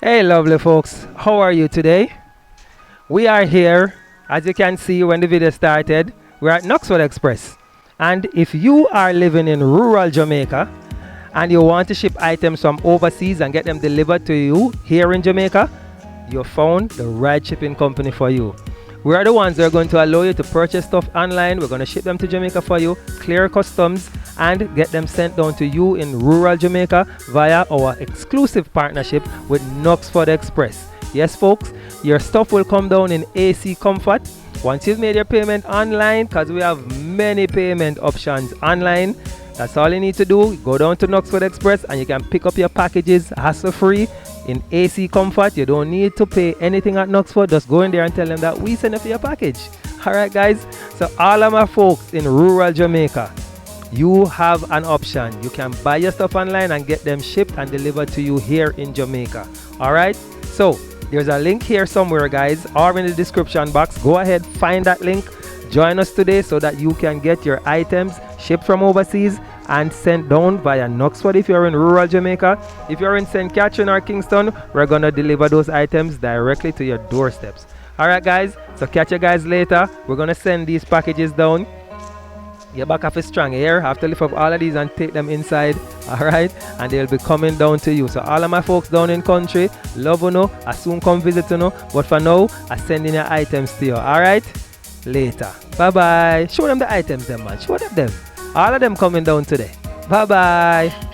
Hey, lovely folks, how are you today? We are here, as you can see when the video started, we're at Knoxville Express. And if you are living in rural Jamaica and you want to ship items from overseas and get them delivered to you here in Jamaica, you found the right shipping company for you. We are the ones that are going to allow you to purchase stuff online. We're going to ship them to Jamaica for you, clear customs, and get them sent down to you in rural Jamaica via our exclusive partnership with Knoxford Express. Yes, folks, your stuff will come down in AC comfort. Once you've made your payment online, because we have many payment options online, that's all you need to do. Go down to Knoxford Express and you can pick up your packages hassle-free in AC comfort. You don't need to pay anything at Knoxford. Just go in there and tell them that we send it for your package. Alright, guys, so all of my folks in rural Jamaica, you have an option. You can buy your stuff online and get them shipped and delivered to you here in Jamaica. Alright, so there's a link here somewhere, guys, or in the description box. Go ahead, find that link, join us today so that you can get your items shipped from overseas and sent down via Knoxford if you're in rural Jamaica. If you're in St. Catherine or Kingston, we're gonna deliver those items directly to your doorsteps. Alright, guys, so catch you guys later. We're gonna send these packages down. Your back off is strong here. I have to lift up all of these and take them inside. Alright, and they'll be coming down to you. So all of my folks down in country, love you know, I soon come visit you know. But for now, I sending your items to you. Alright, later. Bye bye. Show them the items, them man. Show them. All of them coming down today. Bye bye.